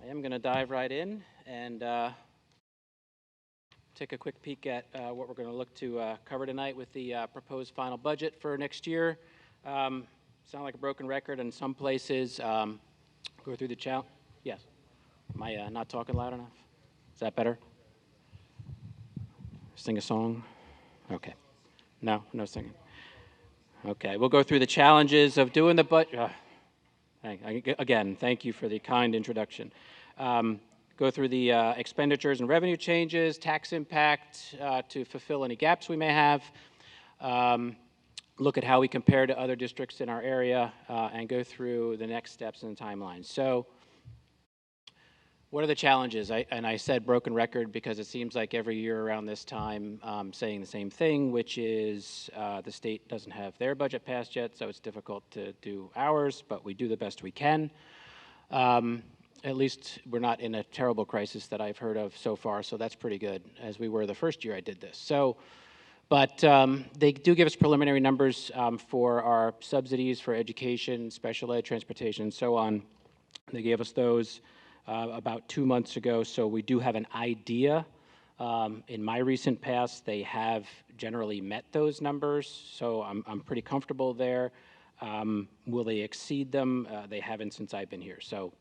I am going to dive right in and take a quick peek at what we're going to look to cover tonight with the proposed final budget for next year. Sound like a broken record in some places. Go through the challenge. Yes. Am I not talking loud enough? Is that better? Sing a song? Okay. No singing. Okay, we'll go through the challenges of doing the budget. Again, thank you for the kind introduction. Go through the expenditures and revenue changes, tax impact to fulfill any gaps we may have, look at how we compare to other districts in our area, and go through the next steps in the timeline. So what are the challenges? I said broken record because it seems like every year around this time saying the same thing, which is the state doesn't have their budget passed yet, so it's difficult to do ours, but we do the best we can. At least we're not in a terrible crisis that I've heard of so far, so that's pretty good, as we were the first year I did this. So, but they do give us preliminary numbers for our subsidies for education, special ed, transportation, and so on. They gave us those about 2 months ago, so we do have an idea. In my recent past, they have generally met those numbers, so I'm pretty comfortable there. Will they exceed them? They haven't since I've been here. So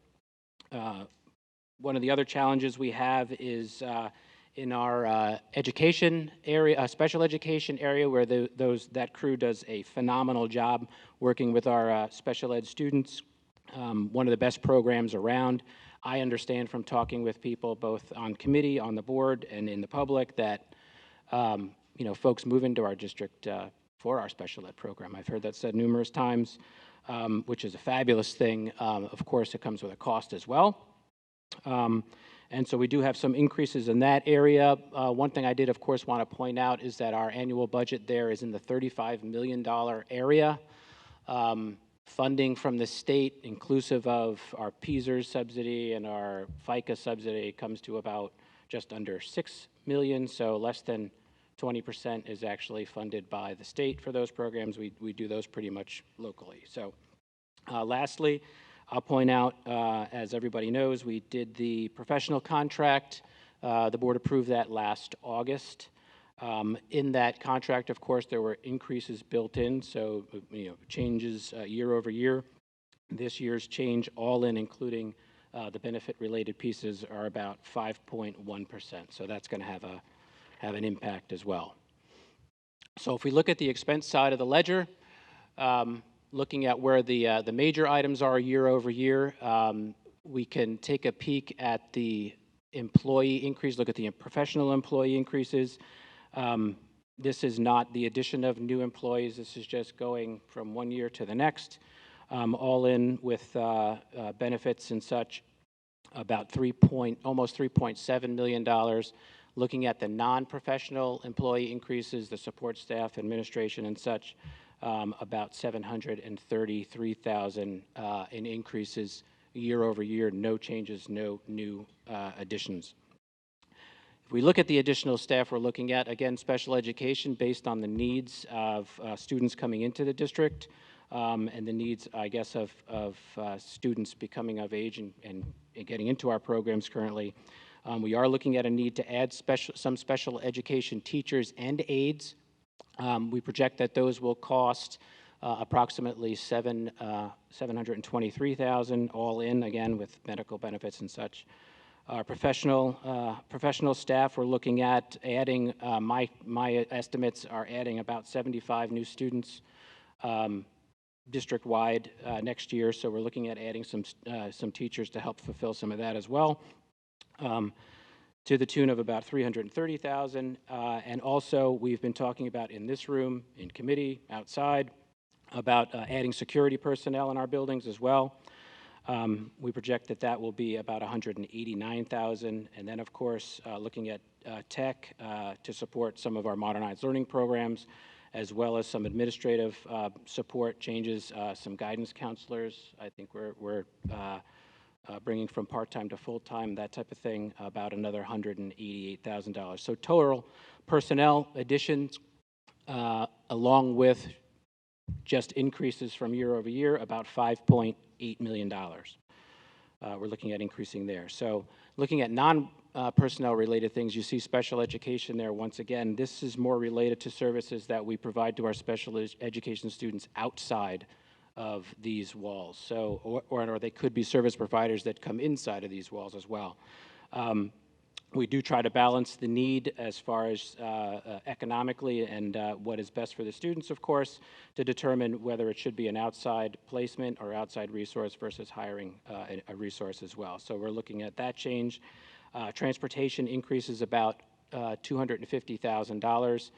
one of the other challenges we have is in our education area, special education area, where that crew does a phenomenal job working with our special ed students. One of the best programs around. I understand from talking with people both on committee, on the board, and in the public that folks move into our district for our special ed program. I've heard that said numerous times, which is a fabulous thing. Of course, it comes with a cost as well. And so we do have some increases in that area. One thing I did, of course, want to point out is that our annual budget there is in the $35 million area. Funding from the state, inclusive of our PSERS subsidy and our FICA subsidy, comes to about just under $6 million, so less than 20% is actually funded by the state for those programs. We do those pretty much locally. So lastly, I'll point out, as everybody knows, we did the professional contract. The board approved that last August. In that contract, of course, there were increases built in, so changes year over year. This year's change, all in, including the benefit-related pieces, are about 5.1%. So that's going to have an impact as well. So if we look at the expense side of the ledger, looking at where the major items are year over year, we can take a peek at the employee increase. Look at the professional employee increases. This is not the addition of new employees. This is just going from one year to the next, all in with benefits and such, about almost $3.7 million. Looking at the non-professional employee increases, the support staff, administration, and such, about $733,000 in increases year over year. No changes, no new additions. If we look at the additional staff we're looking at, again, special education based on the needs of students coming into the district and the needs, I guess, of students becoming of age and getting into our programs currently. We are looking at a need to add some special education teachers and aides. We project that those will cost approximately $723,000 all in, again, with medical benefits and such. Our professional staff, we're looking at adding, my estimates are adding about 75 new students district-wide next year, so we're looking at adding some teachers to help fulfill some of that as well, to the tune of about $330,000. And also, we've been talking about in this room, in committee, outside, about adding security personnel in our buildings as well. We project that will be about $189,000, and then, of course, looking at tech to support some of our modernized learning programs, as well as some administrative support changes, some guidance counselors. I think we're bringing from part-time to full-time, that type of thing, about another $188,000. So total personnel additions, along with just increases from year over year, about $5.8 million. we're looking at increasing there. So looking at non-personnel related things, you see special education there. Once again, this is more related to services that we provide to our special education students outside of these walls. So, or they could be service providers that come inside of these walls as well. We do try to balance the need as far as economically and what is best for the students, of course, to determine whether it should be an outside placement or outside resource versus hiring a resource as well. So we're looking at that change. Transportation increases about $250,000.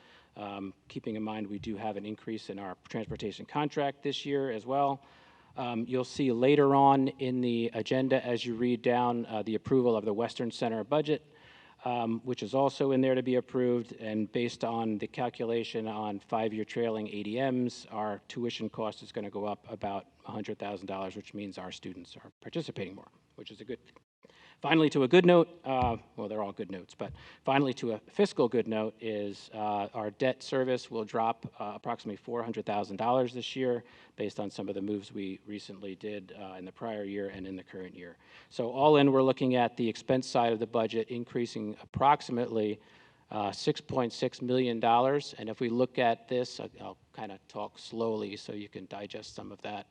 Keeping in mind we do have an increase in our transportation contract this year as well. You'll see later on in the agenda as you read down the approval of the Western Center budget, which is also in there to be approved, and based on the calculation on 5-year trailing ADMs, our tuition cost is going to go up about $100,000, which means our students are participating more, which is a good thing. Finally, to a good note, well, they're all good notes, but finally to a fiscal good note is our debt service will drop approximately $400,000 this year based on some of the moves we recently did in the prior year and in the current year. So all in, we're looking at the expense side of the budget increasing approximately $6.6 million. And if we look at this, I'll kind of talk slowly so you can digest some of that.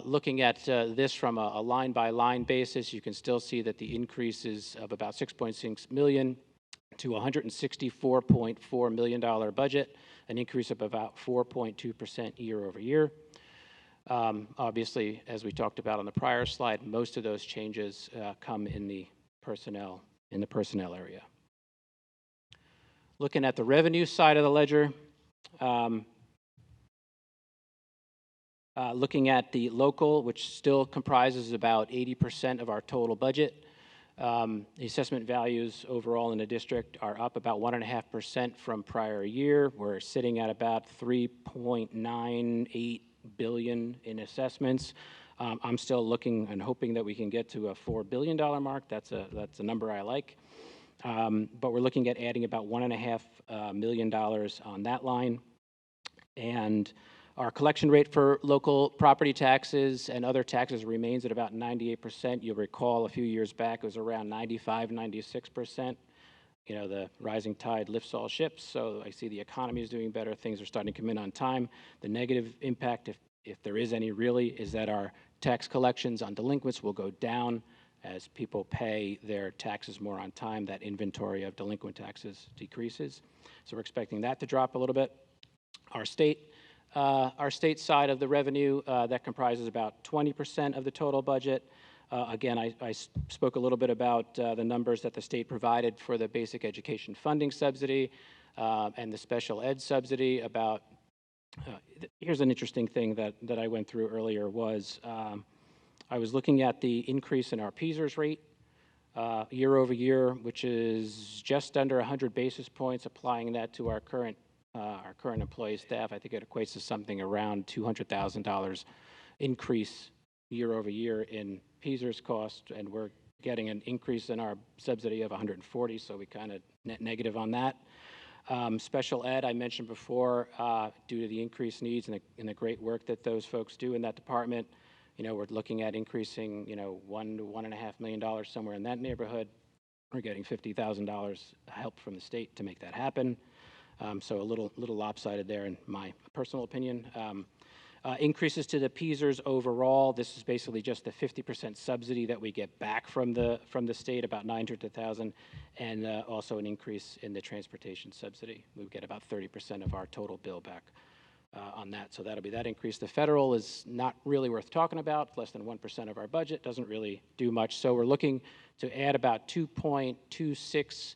Looking at this from a line-by-line basis, you can still see that the increase is of about $6.6 million to $164.4 million budget, an increase of about 4.2% year over year. Obviously, as we talked about on the prior slide, most of those changes come in the personnel area. Looking at the revenue side of the ledger, looking at the local, which still comprises about 80% of our total budget, the assessment values overall in the district are up about 1.5% from prior year. We're sitting at about $3.98 billion in assessments. I'm still looking and hoping that we can get to a $4 billion mark. That's a number I like. But we're looking at adding about $1.5 million on that line. And our collection rate for local property taxes and other taxes remains at about 98%. You'll recall a few years back it was around 95, 96%. You know, the rising tide lifts all ships, so I see the economy is doing better. Things are starting to come in on time. The negative impact, if there is any really, is that our tax collections on delinquents will go down as people pay their taxes more on time. That inventory of delinquent taxes decreases. So we're expecting that to drop a little bit. Our state side of the revenue, that comprises about 20% of the total budget. Again, I spoke a little bit about the numbers that the state provided for the basic education funding subsidy and the special ed subsidy. About here's an interesting thing that I went through earlier was I was looking at the increase in our PSERS rate year over year, which is just under 100 basis points, applying that to our current employee staff. I think it equates to something around $200,000 increase year over year in PSERS cost, and we're getting an increase in our subsidy of 140, so we kind of net negative on that. Special ed, I mentioned before, due to the increased needs and the great work that those folks do in that department, you know, we're looking at increasing, you know, $1 to $1.5 million somewhere in that neighborhood. We're getting $50,000 help from the state to make that happen. So a little lopsided there in my personal opinion. Increases to the PSERS overall. This is basically just the 50% subsidy that we get back from the state, about $900,000, and also an increase in the transportation subsidy. We get about 30% of our total bill back on that. So that'll be that increase. The federal is not really worth talking about. Less than 1% of our budget. Doesn't really do much. So we're looking to add about $2.26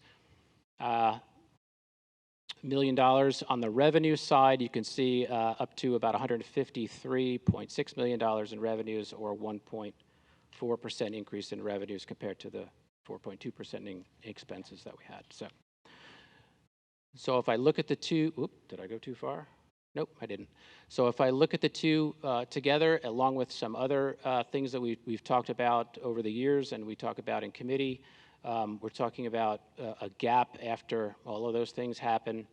million on the revenue side. You can see up to about $153.6 million in revenues, or 1.4% increase in revenues compared to the 4.2% in expenses that we had. So if I look at the two, did I go too far? Nope, I didn't. So if I look at the two together, along with some other things that we've talked about over the years and we talk about in committee, we're talking about a gap after all of those things happen,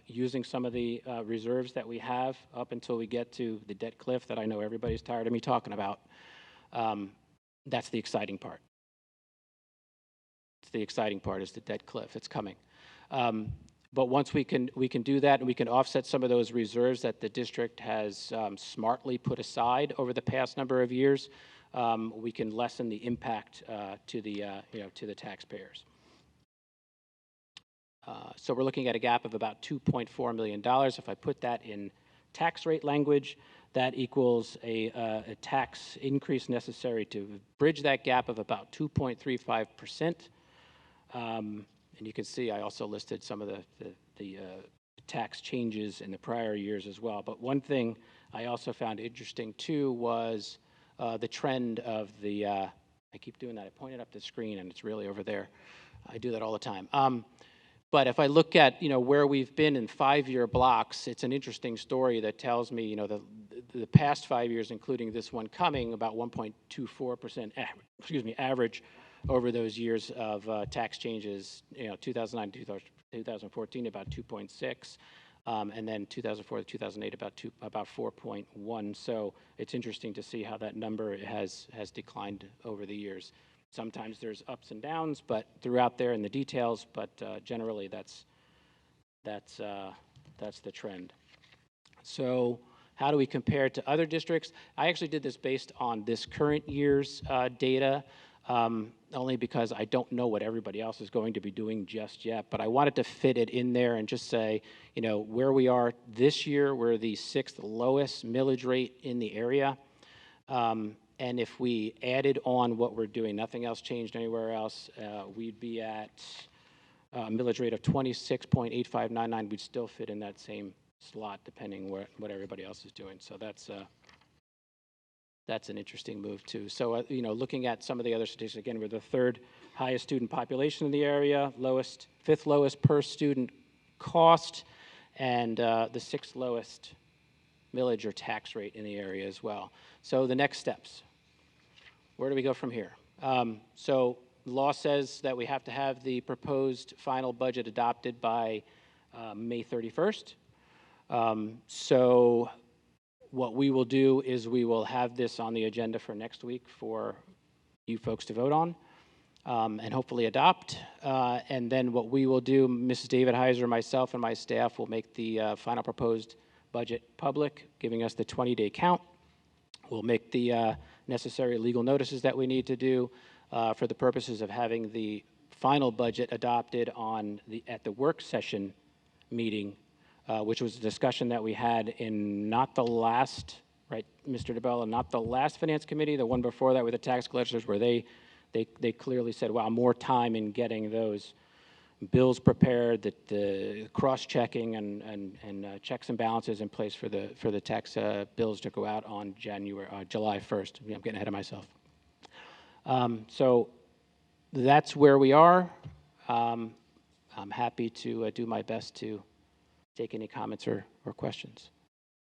using some of the reserves that we have up until we get to the debt cliff that I know everybody's tired of me talking about. That's the exciting part. The exciting part is the debt cliff. It's coming. But once we can do that, and we can offset some of those reserves that the district has smartly put aside over the past number of years, we can lessen the impact to the taxpayers. So we're looking at a gap of about $2.4 million. If I put that in tax rate language, that equals a tax increase necessary to bridge that gap of about 2.35%. And you can see I also listed some of the tax changes in the prior years as well. But one thing I also found interesting too was the trend of the, I keep doing that, I pointed up the screen and it's really over there. I do that all the time. But if I look at, where we've been in 5-year blocks, it's an interesting story that tells me, the past 5 years, including this one coming, about 1.24% average over those years of tax changes, 2009 to 2014, about 2.6, and then 2004 to 2008, about 4.1. So it's interesting to see how that number has declined over the years. Sometimes there's ups and downs, but throughout there in the details, but generally that's the trend. So how do we compare it to other districts? I actually did this based on this current year's data, only because I don't know what everybody else is going to be doing just yet, but I wanted to fit it in there and just say, where we are this year, we're the 6th lowest millage rate in the area. And if we added on what we're doing, nothing else changed anywhere else, we'd be at a millage rate of 26.8599. We'd still fit in that same slot, depending what everybody else is doing. So that's an interesting move too. So looking at some of the other statistics, again, we're the 3rd highest student population in the area, 5th lowest per student cost, and the 6th lowest millage or tax rate in the area as well. So the next steps. Where do we go from here? So the law says that we have to have the proposed final budget adopted by May 31st. So what we will do is we will have this on the agenda for next week for you folks to vote on and hopefully adopt. And then what we will do, Mrs. David Heiser, myself, and my staff will make the final proposed budget public, giving us the 20-day count. We'll make the necessary legal notices that we need to do for the purposes of having the final budget adopted at the work session meeting, which was a discussion that we had in not the last, right, Mr. DeBella, not the last Finance Committee, the one before that with the tax collectors, where they clearly said, wow, more time in getting those bills prepared, that the cross-checking and checks and balances in place for the tax bills to go out on July 1st. I'm getting ahead of myself. So that's where we are. I'm happy to do my best to take any comments or questions.